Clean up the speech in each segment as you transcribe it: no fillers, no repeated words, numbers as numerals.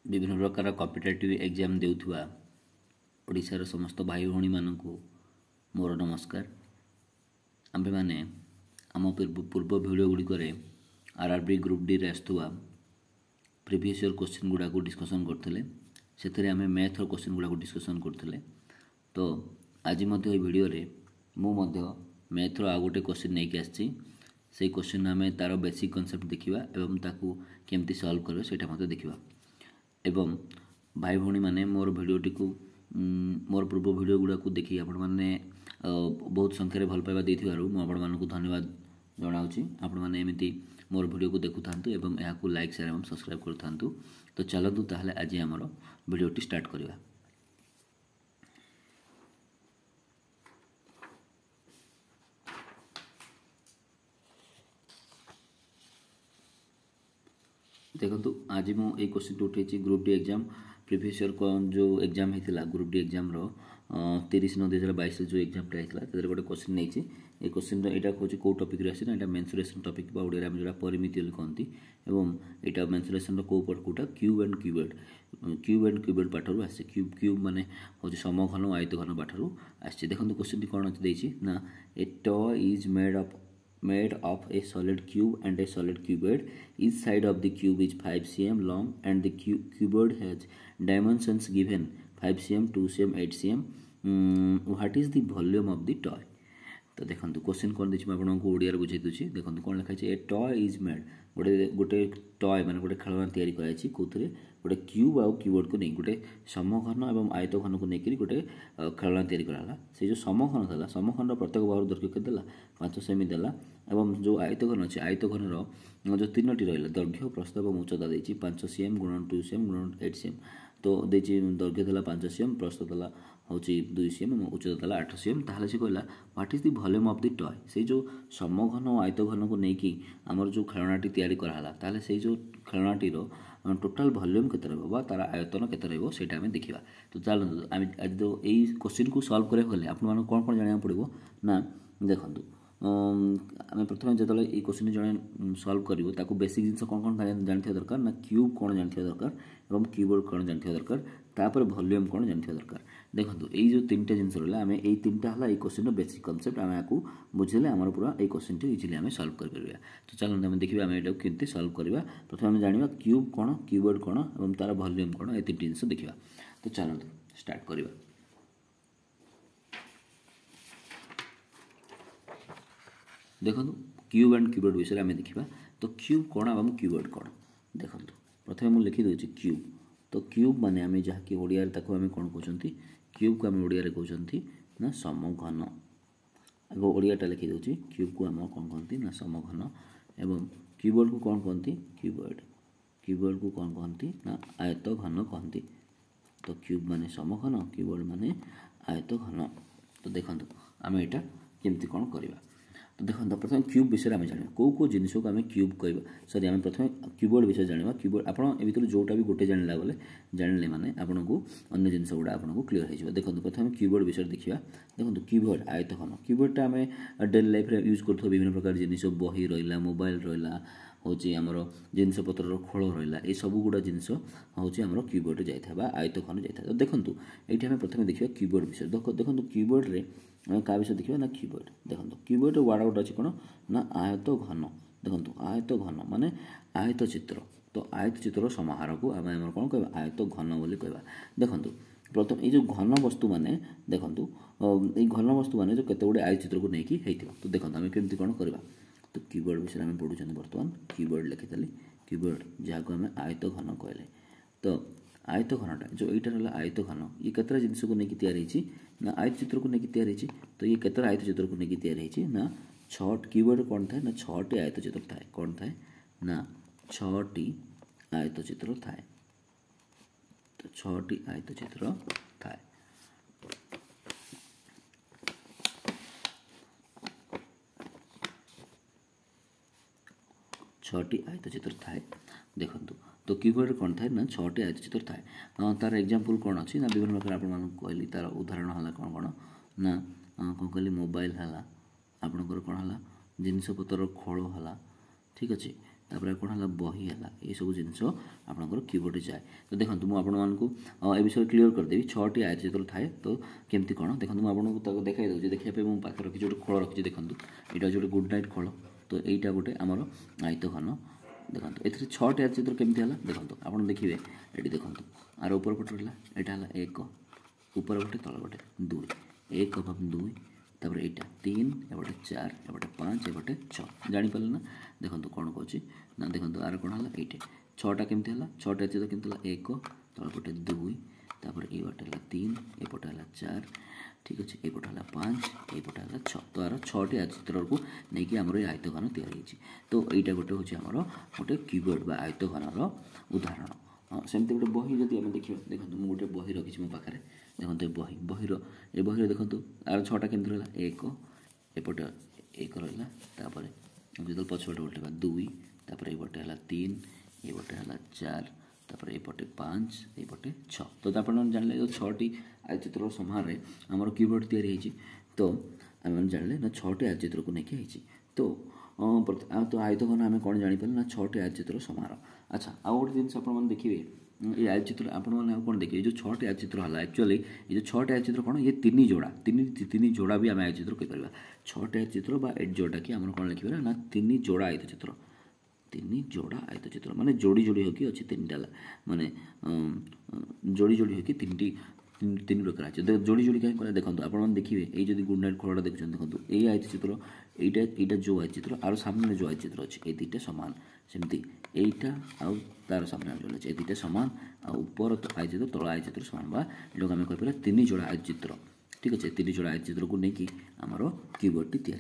विभिन्न प्रकार competitive exam देउथुवा ओडिशार समस्त भाई भौणी मानकु मोर नमस्कार। आम्भे माने आम पूर्व वीडियो गुड़िकरे आरआरबी ग्रुप डी रे आसुवा प्रीवियस ईयर क्वेश्चन गुड़ा को डिस्कसन करथिले। सेथरे आमे मैथ रो क्वेश्चन गुड़ा को डिस्कसन करथिले। तो आज मध्य वीडियो रे मु मध्य मैथ रो आ गोटे क्वेश्चन नै के आछि। से क्वेश्चन आमे तार बेसिक कांसेप्ट देखिबा एवं ताकू केमती सॉल्व करबे सेटा मते देखिबा। एवं भाई भौणी माने मोर वीडियोटी को मोर पूर्व वीडियो गुड़ा को देखी आपण माने बहुत संख्या रे भल पाइबा देथिबारु मु आपण मानकु धन्यवाद जणाउची। आपण माने एमिति मोर वीडियो को देखु थांतु एवं एहा को लाइक शेयर एवं सब्सक्राइब कर थांतु। तो चलतु ताहले आज हमर वीडियोटी स्टार्ट करिवा। देखो आज मु एक क्वेश्चन उठे group D exam previous year जो एग्जाम होता ग्रुप डी एग्जाम रो 30/9/2022 जो एग्जाम होता है गोटे क्वेश्चन नहीं। ये क्वेश्चन यहाँ हूँ कौ टपिक आसी ना मेंसुरेशन टपिक ओडिया जो परिमिति कहती एवं यहाँ मेंसुरेशन कौटा क्यूब एंड क्यूबेड पाठर आसे क्यूब माने हूँ समघन आयतघन पाठर आसी। देखो क्वेश्चन कौन अच्छी ना ए toy is made of a solid cube and a solid cuboid. Each side of the cube is 5 cm long and the cuboid has dimensions given 5 cm, 2 cm, 8 cm. What is the volume of the toy? तो देखो question कौन देखिए आपको ओडिया बुझे दूसरी। देखो कौन लिखाई ए टॉय इज मेड गोटे टॉय माने गोटे खेलना तैयारी कराई कौन गोटे क्यूब आउ कीबोर्ड को नहीं गोटे समघन और आयतघन को लेकर गोटे खेलना तैयारी कराला। से जो समघन था समघन प्रत्येक बाहर दैर्घ्य के 5 सेमी देला एवं जो आयतघन अच्छे आयतघन जो 3टी रहा दैर्घ्य प्रस्थ और उच्चता देती 5 cm गुणन 2 cm गुणन 8 cm। तो देती दैर्घ्य देला 5 cm प्रस्थ देला हूँ 2 cm और उच्चता देला 8 cm। ताहले से कहला what is the volume of the toy. से जो समघन और आयतघन को लेकिन आमर जो खेलनाटी तैयारी कराला ताहले से जो खेलनाटी टोटाल वॉल्यूम केते रहबो बा तार आयतन केते रहबो सेटा हमें देखिबा। तो चलो आम आज तो यही क्वेश्चन को सॉल्व करे गले आपण माने कोन कोन जानिया पड़िबो ना देखंतु आम प्रथम जो ये क्वेश्चन जड़े सॉल्व करूँ ताको बेसिक जिनस कौन कौन जानते दरकार ना क्यूब कौन जानते दरकार एवं कीबोर्ड कौन जानते दरकार तापर वॉल्यूम कौन जानते दरकार। देखो ये जो 3टा जिनस रहा आम ये 3टा है ये क्वेश्चन बेसिक कॉन्सेप्ट आम आपको बुझे आम पूरा ये क्वेश्चन टी इजिली आम सॉल्व कर पार। तो चलो आम देखिए आम यहाँ केमती सॉल्व करवा। प्रथम आम जाना क्यूब कौन कीबोर्ड कौन और तार वॉल्यूम कौन ये 3टी जिनस देखा। तो चलो स्टार्ट करवा। देखो क्यूब एंड कीबोर्ड विषय आम देखा। तो क्यूब कौन और कीबोर्ड कौन देखो प्रथम मुझे लिखिदे क्यूब। तो क्यूब माने आम जहाँकि ओडिया आम कौन कहते क्यूब को आम ओडिया कहते ना समघन। आगे ओडियाटा लिखिदे क्यूब को आम कौन कहते ना समघन एवं कीबोर्ड को कौन कहते कीबोर्ड को कौन कहते ना आयतघन कहते। तो क्यूब माने समघन कीबोर्ड माने आयतघन। तो देखो आम यहाँ केमती कौन करवा। तो देखो प्रथम क्यूब विषय आम जाना कौ जिन को आम क्यूब कह सॉरी आम प्रथम कीबोर्ड विषय जाना कीबोर्ड आप भर जोटा भी गोटे जानला गले जानले माने आपन को अन्य जिनस गुड़ा आपन क्लीयर हो। देखो प्रथम कीबोर्ड विषय देखा। देखो कीबोर्ड आयतघन कीबोर्डटा आम डेली लाइफ रे यूज कर विभिन्न प्रकार जिन बही रहा मोबाइल रहा हूँ आमर जिनस पतर खोल रहा ये सब गुड़ा जिनस हूँ आम कीबोर्ड जाता आयतघन जाता। तो देखो ये आम प्रथम देखा कीबोर्ड विषय। देखो कीबोर्ड रे क्या विषय देखा ना कीबोर्ड। देखो कीबोर्ड वार्ड गोटे अच्छे कौन ना आयतघन। देखो आयतघन माने आयत चित्र। तो आयत चित्र समाहार को आम कौन कह आयतघन बोली कहवा। देखो प्रथम ये जो घन वस्तु माने देखो ये घन वस्तु माने जो केते गुडे आयत चित्र को लेकिन होता। तो देखो आम केमती कौन करवा। तो कीबोर्ड विषय आम पढ़ुं बर्तमान कीबोर्ड लिखिदेली कीबोर्ड जहाँ को आम आयतघन कहले। तो आयतघनटा जो यहाँ रहा आयतघन ये केतरा जिनस को लेकिन तैयारी ना आयत चित्र को लेकिन तैयारी। तो ये केतरा आयत चित्र को लेकिन तैयारी ना 6 कीबोर्ड कौन थाए ना 6टी आयत चित्र थाए कौन थाए ना 6टी आयत चित्र थाए। तो 6टी आयत चित्र थाए। छटी आयत चित्र थाए। देखो तो कीबोर्ड कौन थाए ना 6टी आयत चित्र थाए। तार एग्जांपल कौन अच्छी ना विभिन्न प्रकार आप कहली तार उदाहरण है कौन कौन ना कौन कहली मोबाइल है आपणकर कौन है जिनस पतर खोल है ठीक अच्छे तापर कौन है बही है ये सब जिनस आपंकर कीबोर्ड जाए। तो देखो मुझे ए विषय क्लीयर करदेवी 6टी आयतचित्र थाए तो केमती कौन देखो मुझे देखा दूसरी देखा मो पाखे रखी गोटे खोल रखी देखो यहाँ गोटे गुड नाइट खोल तो यहाँ गोटे आमर आयत घन देखो ए 6टी आयतचित्र केमती है देखो आप देखिए ये देखो आर ऊपर पटे रहा यहाँ है 1 ऊपर गोटे तल गोटे 2 1 2 तापर यहाँ 3 एपटे 4 एपटे 5 एपटे 6 जापारे ना देखो कौन कौन ना देखो आर कौन है ये 6टा केमती है 6टा चित्र केमती है 1 तल पटे 2 तापर ये पटे है 3 एपटे है 4 ठीक अच्छे ये पटे है 5 ये पटे है 6 तो यार 6टी आयतचित्र को लेकिन आमर ये आयत घन तैयारी तो यहाँ गोटे हूँ आमर गोटे कीबोर्ड बा आयत घनर उदाहरण सेमती गोटे बही जब आम देखा देखो मुझे गोटे बही रखी मो पाखे देखते बहीर ये बहीर देखो आर 6टा केमती रहा 1 एपटे 1 रहा जो पछपटे उल्टा 2 तापर ये पटे है 3 ये पटे है 4 तापर ये पटे 5 ये पटे 6 तो आप जानले जो 6टी आयतचित्र समार आमर कीबोर्ड तैयारी तो आम जानले ना 6टी आयतचित्र को लेकिन तो तो आयत घन आम कौन जापर ना 6टी आयतचित्र समार। अच्छा आउ गोटे जिन आप देखिए ये आयतचित्र आपने कौन देखिए जो 6टी आयतचित्र है एक्चुअली ये जो 6टी आयतचित्र कौन ये 3 जोड़ा 3 जोड़ा भी आम आयतचित्र कहीपर 6टी आयतचित्र बा जोटा कि आम कौन लिखे ना 3 जोड़ा आयतचित्र 3 जोड़ा आयतचित्र माने जोड़ी जोड़ी होकी अच्छे 3टा माने जोड़ी जोड़ी होकी 3 प्रकार अच्छे जोड़ी जोड़ी कहीं देखो आप देखिए ये जो गुड नाइट खोलटा देखुं देखो ये आयतचित्र यहाँ जो आयतचित्र आर सामने जो आयतचित्र अच्छे ये 2टा सामान सेमती यहीटा आउ तार सामने जो अच्छे ये 2टा सामान ऊपर आयतचित्र तल आयतचित्र सामान बा जो आम कहीपर 3 जोड़ा आयतचित्र ठीक अच्छे 3 जोड़ा आयतचित्र को लेकिन आमर कीबोर्ड टी या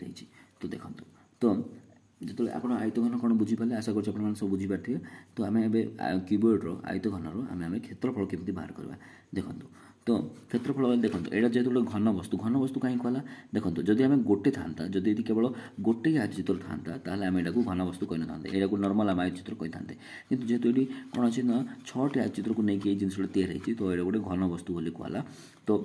तो देखो तो जो आप आयत घन कौन बुझीपारे आशा कर सब बुझीपारे तो आम ए कीबोर्डर आयत घनर आम क्षेत्रफल केमती बाहर करवा देखो तो क्षेत्रफल देखो यहाँ जेहतु गोटे घन वस्तु कहीं कहला देखो जदि आम गोटे था जदि केवल गोटे आयतचित्र था आम यहाँ घन वस्तु कही ना यहाँ को नर्माल आम आयतचित्र कही था कि जेहतु ये कौन अच्छे ना 6टी आयतचित्र को लेकिन ये जिनसा तैयारी तो यहाँ गोटे घन वस्तु बोली कहला तो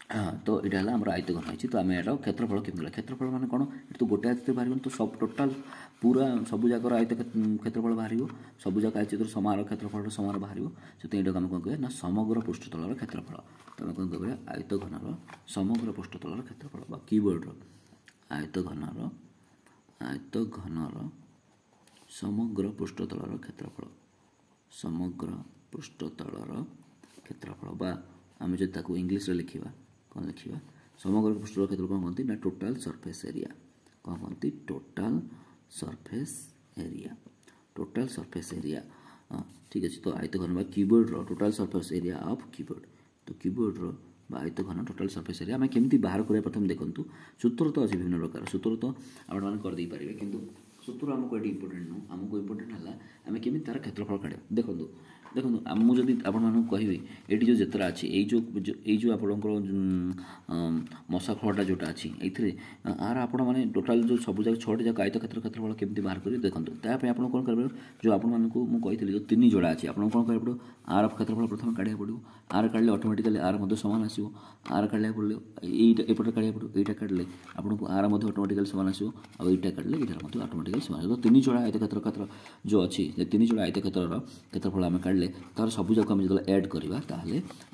हाँ तो यहाँ आम आयत घन है तो आम यार क्षेत्रफल केमती क्षेत्रफल माने कौन ये तो गोटे आयतचित्र बाहर तो सब टोटाल पूरा सबू जाकर आयत क्षेत्रफल बाहर सबू जाक आयतचित्र समार क्षेत्रफल समार बाहर से ये आम कौन कह ना समग्र पृष्ठतल क्षेत्रफल तो आम कौन कह आयत घनर समग्र पृष्ठतल क्षेत्रफल कीबोर्डर आयत घनर समग्र पृष्ठतल क्षेत्रफल समग्र पृष्ठतल क्षेत्रफल आम जो इंग्लीश लिखा कौन लिखा समग्र पृष्ठतल क्षेत्रफल कौन कहते ना टोटाल सरफेस एरिया कौन कहते टोटाल सरफेस एरिया ठीक अच्छे तो आयत घन कीबोर्डर total surface area of keyboard तो कीबोर्डर आयत घन टोटाल सरफेस एरिया आम केमती बाहर करें प्रथम देखो सूत्र तो अच्छे विभिन्न प्रकार सूत्र तो आपदे पारे कि सूत्र आमको ये इंपोर्टेंट नुह आमको इंपोर्टेंट है आम केमी तार क्षेत्रफल काढ़ देखो देखो मुझे आपको कहबी ये जो जितरा अच्छी जो आपंकर मशा खड़ा जोटा अच्छी ये आर आपण मैंने टोटाल जो सब जगह 6टी जाक आयत क्षेत्रफल केमती बाहर करेंगे देखो ताप आप कौन कर जो आपको जो 3 जोड़ा अच्छी आप कौन कर पड़ो आर क्षेत्रफल प्रथम काढ़ा पड़ो आर काढ़ले ऑटोमेटिकली आर सामान आसो आर काढ़ा पड़े एपटे काढ़ा पड़ो यहाँ काढ़ले आपको आर ऑटोमेटिकली सामान आसो आईटा काढ़ले ये ऑटोमेटिकली सामान तो 3 जोड़ा आयत क्षेत्र जो अच्छी 3 जोड़ा आयत क्षेत्रफल आम काढ़ले तार सब जाक आम जो एड करवा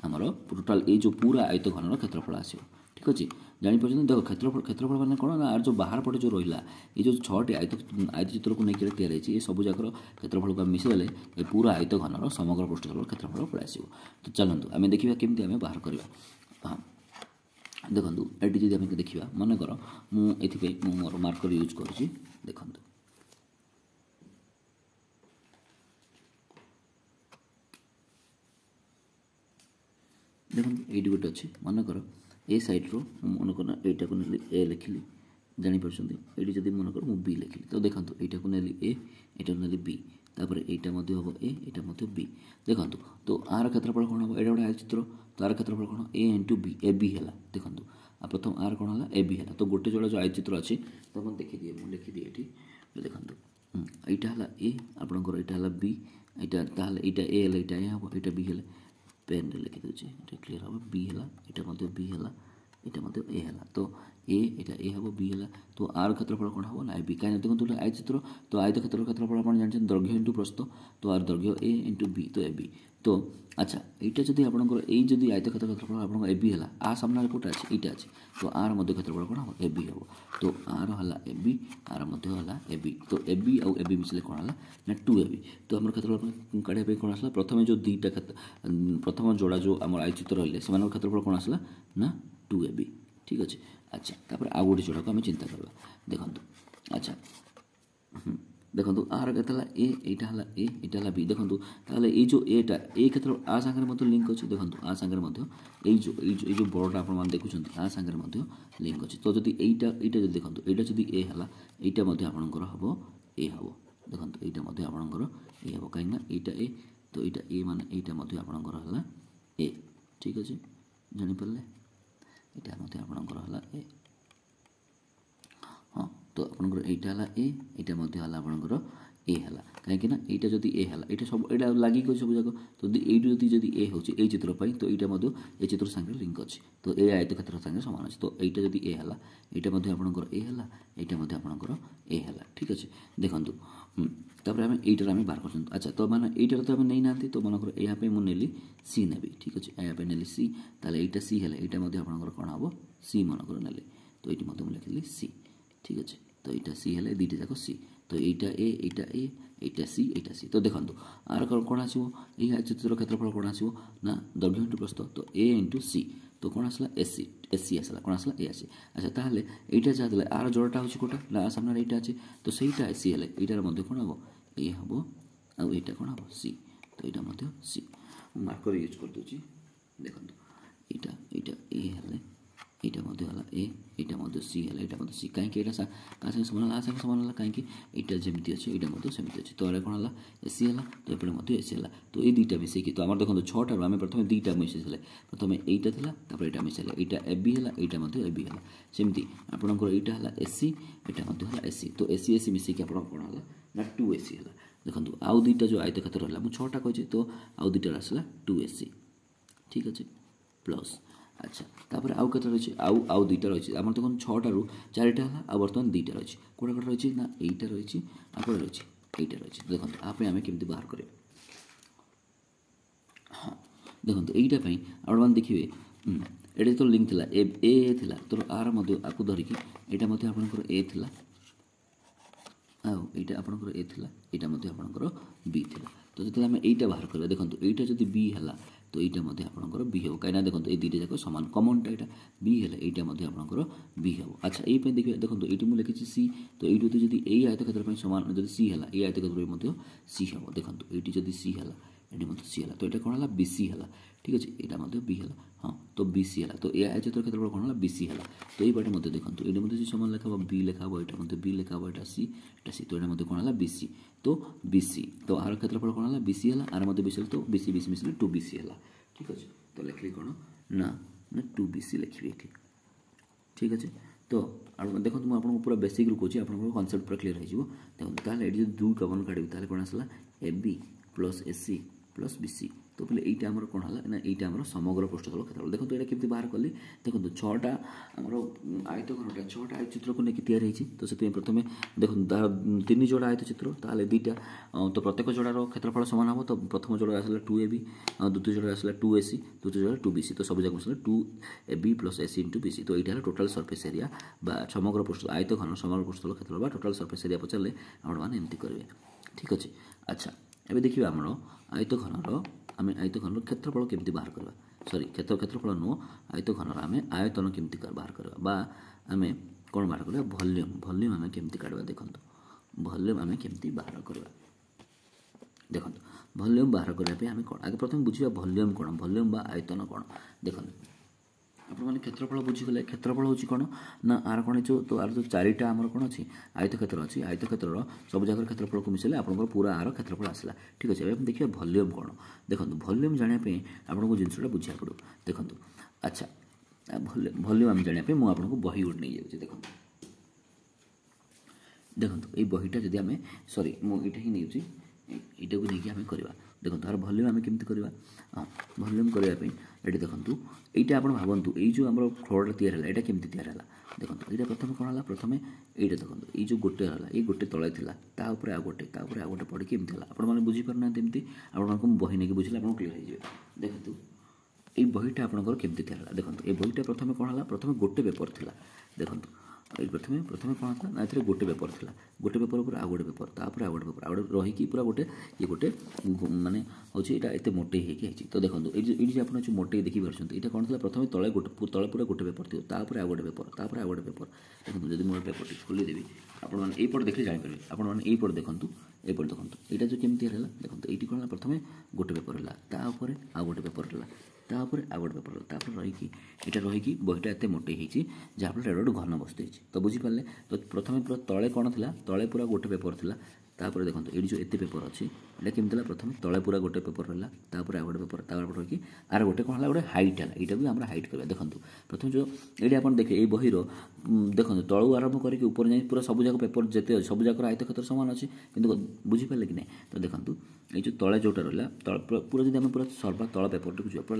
आमर टोटाल ये जो पूरा आयत घनर क्षेत्रफल आसो ठीक अच्छे जापर देखो क्षेत्रफल मैंने कौन ना आर जो बाहर पटे जो रहा ये जो 6टी आयतचित्र को लेकर तैयारी ये सब जाकर क्षेत्रफल को मिसेदेले ये पूरा आयत घनर समग्र पृष्ठतल क्षेत्रफल पलि आसो तो चलतु आम देखा केमती आम बाहर करवा हाँ देखो ये जब आम देखा मनकर मुझे मोर मार्कर यूज करुँच देखो देखो ये गोटे अच्छे मनकर ए सैड्रु मनकर यहाँ को ए लिखिली जापर ये जब मनकर मुझे बी लिखिली तो देखो यहाँ को नेली ए यहाँ नेली बी तापर यहाँ हम ए यहाँ बी देखो तो आर क्षेत्रफल कौन हम यहाँ गोटे आयतचित्र तो आर क्षेत्रफल कौन ए इंटू बी ए बी है देखो प्रथम आर कौन है ए बी है तो गोटे जोड़ा जो आयतचित्र अच्छी तो मैं देखिए मुझे लिखिदिए ये देखो यहाँ है ए आपंकर यहाँ है बी यहाँ ए है यहाँ हम यहाँ बी है पेन रे लिखि दूचे क्लीयर हम बी है यहाँ बी है এটা মধ্যে এ হলা তো এ এটা এ হব বি হলা তো আর ক্ষেত্রফল কোণ হব না এ বি কারণ দেখুন এটা আয়তচিত্র তো আয়তক্ষেত্রের ক্ষেত্রফল আপনারা জানেন দৈর্ঘ্য ইন্টু প্রস্থ তো আর দৈর্ঘ্য এ ইন্টু বি তো এ বি তো আচ্ছা এইটা যদি আপনার এই যদি আয়তক্ষেত্রের ক্ষেত্রফল আপনার এ বি হলা আর সামনে কোটা আছে এইটা আছে তো আর মধ্যে ক্ষেত্রফল কোণ হব এ বি হব তো আর হলা এ বি আর মধ্যে হলা এ বি তো A B R A B মিশিলে কোণ হলা না 2 এ বি তো আমার ক্ষেত্রফল কাঢ়িয়া পাই কোণ আসলা প্রথমে যে দুইটা প্রথম যোড়া যে আমার আয়তচিত্র রহিলে সেমানর ক্ষেত্রফল কোণ আসলা না 2 এ বি ঠিক আছে আচ্ছা তারপরে আউ গোটে যোড়াকে আমি চিন্তা করবা দেখুন আচ্ছা দেখুন আর কেতে হল এ এইটা হল এ এটা হল বি দেখুন তাহলে এই যে এটা এই ক্ষেত্রে আ সাঙ্গের মধ্যে লিঙ্ক আছে দেখুন আ সাঙ্গের মধ্যে এই যে বড়টা আপনার দেখুছেন আ সাঙ্গের মধ্যে লিঙ্ক আছে তো যদি এইটা যদি দেখুন এইটা যদি এ হল এইটা মধ্যে আপনার হব এ হব দেখুন এইটা মধ্যে আপনার এ হব কাইক না এইটা এ তো এইটা এ মানে এইটা মধ্যে আপনার হল এ ঠিক আছে জানিপারে এটার মধ্যে আপনার হল এ हाँ तो आपनकर एटा हला ए एटा मध्य हला आपनकर ए हला कहीं ना एटा जदि ए हला एटा सब एटा लागि गयो सब जाक तो एइटु जदि ए होची ए चित्र पई तो एटा मध्य ए चित्र संगे लिंक अछि तो ए आयतक्षेत्र संगे समान अछि तो एटा जदि ए हला एटा मध्य आपनकर ए हला एटा मध्य आपनकर ए हला ठीक अछि देखंतु तापर हम एटा हम बाहर करछन अच्छा तो माने एटा तो हम नै नांती तो मानकर एहा पे मु नेली सी नेबी ठीक अछि एहा पे नेली सी ताले एटा सी हला एटा मध्य आपनकर कोन हबो सी मानकर नेली तो एटी मध्य मु लिखली सी ठीक अच्छे तो यहाँ सी है दुईटा जाक सी तो यहाँ एटा सी तो देखो आर कौन आसो ये चित्र क्षेत्रफल कौन आसो ना दैर्घ्य इंटू प्रस्थ तो ए इंटू सी तो कौन आसला एसी आसला कौन आसला ए आसी अच्छा ताहले एटा जहाँ आर जोड़ाटा हूँ कोटा ना सामने एटा अच्छे तो सहीटा सी है यार मध्य कौन हम ए हम आईटा कौन हम सी तो यहाँ सी मार्कर यूज कर दूसरी देखो यहाँ ए है এইটা মধ্যে হলা এ এইটা মধ্যে সি হলা এইটা মধ্যে সি কাইকি এটা কার সঙ্গে সমান হলা সঙ্গে সমান হলা কাইকি এইটা যেমতি আছে এইটা মধ্যে সেমতি আছে তো আর কোন হলা এসি হলা তো এপরে মধ্যে এসি হলা তো এই দুইটা মিশাইকি তো আমার দেখুন 6টা আমি প্রথমে দুইটা মিশাইছিলে প্রথমে এইটা থিলা তারপরে এটা মিশাইলে এইটা এবি হলা এইটা মধ্যে এবি হলা সেমতি আপনাদের এইটা হলা এসি এটা মধ্যে হলা এসি তো এসি এসি মিশাইকি আপনার কোন হলা না 2 এসি হলা দেখুন আউ দুইটা যে আয়তক্ষেত্র হলা মু 6টা কইছি তো আউ দুইটা আসলা 2 এসি ঠিক আছে প্লাস अच्छा तापर आउ कत रही आउ दुईटा रही आम देखो 6टारू 4टा है आ बर्तमान 2टा रही कौटा कौटा रही ना यहीटा रही आगे रही यहीटा रही देखो आप आम केमी बाहर कर हाँ देखो यहीटा आप देखिए ये तो लिंक थी ए थी तो आर आपको धरिकी यहाँ आपंकर ए थी आईटा आपंकर ए थी यहाँ आपंकर बी थी तो जो आम यहीटा बाहर करा देखो यहीटा जब बी है तो यहाँ आपंकर बी हम कहीं देखो ये दुईटा जाक सामान कमनटा यहाँ बी है यहाँ आपंकर बी हम अच्छा ये देखिए देखो ये मुझे लिखी सी तो ये जब यही आयतक्षेत्र सामान जब सी है ये आयतक्षेत्र सी हम देखो ये जब सी है ये सी है तो ये कौन है बी सी है ठीक अच्छे यहाँ बी है हाँ तो बी सी है तो ये आयतक्षेत्र क्षेत्रफल कौन है बी सी है तो ये बाटे मध्य देखो ये सामान लिखा बी लिखा यहाँ बी लिखा यहाँ सी तो यहाँ कौन है बी सी तो बी सी तो आर क्षेत्रफल कौन है बी सी है आर मध्य बीसी तो बी सी मिसले 2 बी सी है ठीक अच्छे तो लिखली कौन ना 2 बी सी लिखी ये ठीक अच्छे तो देखो मुझे आपको पूरा बेसिक रू कौन आप कनसेप्ट पूरा क्लीयर हो देखो ये दू कमन काढ़ी कौन आसला A B plus A C plus B C तो बोले यहाँ आम कौन है ना यहाँ आम समग्र पृष्ठतल क्षेत्रफल देखो ये केमती बाहर कली देखो 6टा आम आयतघनटा 6टा आयतचित्र को लेकिन तैयारी तो से प्रथम देखो 3 जोड़ा आयतचित्र ताले 2टा तो प्रत्येक जोड़ार क्षेत्रफल सामान हम तो प्रथम जोड़ा आसला 2 ए बी द्वितीय जोड़ा आसला 2 ए सी तृतीय जोड़ा 2 बी सी तो सब जाक मिसला 2 A B plus A C into B C तो यहाँ टोटाल सरफेस एरिया समग्र पृष्ठ आयतघन समग्र पृष्ठतल क्षेत्रफल टोटाल सरफेस एरिया पचारे आपने एमती करेंगे ठीक अच्छे अच्छा एवं देखिए आम आयतघनर आम आयतघन क्षेत्रफल केमती बाहर करवा सॉरी क्षेत्रफल नुह आयतघन आम आयतन केमती बाहर करवा आम कौन बाहर करवा वॉल्यूम आम केमती काढ़ा देखो वॉल्यूम आम केमती बाहर करवा देखो वॉल्यूम बाहर करने आम कौन आगे प्रथम बुझा वॉल्यूम कौन वॉल्यूम बा आयतन कौन देखो आपने क्षेत्रफल बुझीगले क्षेत्रफल हूँ कौन ना आर कौन जो तो आर जो 4टा आमर कौन अच्छी आयतक्षेत्र अच्छी आयतक्षेत्र सब जगह क्षेत्रफल को मिसले आप पूरा आर क्षेत्रफल आसला ठीक अच्छे अब देखिए वॉल्यूम कौन देखो वॉल्यूम जानापी आपको जिनसा बुझा पड़ो देखो अच्छा वॉल्यूम आम जानापी मुझे आपको बही गोटे नहीं जाऊँगी देखो देखो ये बहीटा जब आम सॉरी मुझे ही नहीं यहाँ को लेकिन आम करवा देखो तार वॉल्यूम आम केमती करवा हाँ वॉल्यूम करने ये देखो यहाँ आप भावतु ये जो आम फ्लोर तैयार है यहाँ केमती तैयार है देखो ये प्रथम कौन है प्रथम ये देखो ये जो गोटे है ये गोटे तले था आउ गोटे पड़ी एमती है आपने बुझीपारना एमती आपको बही नहीं बुझे आप क्लीयर हो देखो ये बहीटा आपंकर केमती तैयार है देखो ये बहीटा प्रथम कौन है प्रथम गोटे पेपर था देखो ये प्रथम कौन था ना ये गोटे पेपर था गोटे पेपर पर आउ गोटे पेपर तापर आउ गोटे पेपर आउ गोटे रहीकि पूरा गोटे ये गोटे माने हूँ यहाँ एत मोटे होती तो देखो ये आप जो मोटे देखिपार ये कौन था प्रथम तले गोटे तले पूरा गोटे पेपर थी तापर आउ गोटे पेपर तापर आउ गोटे पेपर देखो जब मुझे पेपर टी खोलीदेवी आपड़ देखिए जापर आपड़ देखूँ एपट देखो यहाँ जो केमती है देखो ये कौन है प्रथम गोटे पेपर है तापर आउ गोटे पेपर है तापर आउ गोटे पेपर तापर रहीकि यहाँ रहीकि बहीटा एत मोटे होती जहाँफल गोटे घन बस्तु तो बुझीपारे तो प्रथम पूरा तले कौन था तले पूरा गोटे पेपर था तापर देखो ये जो एत पेपर अच्छी ये केमती प्रथम तले पूरा गोटे पेपर रहा तापर आउ गोटे पेपर तापर रही आर गोटे कौन है गोटे हाइट है यहाँ भी आम हाइट करवा देखो प्रथम जो ये आप देखिए ये बहीर देखो तलू आरंभ करके ऊपर जाए पूरा सबूक पेपर जिते सबूक आयत क्षेत्र सामान अच्छी कि बुझीपारे कि नहीं तो देखो ये जो तले जोटा रहा पूरा जब पूरा सर्वा तल पेपर टी पूरा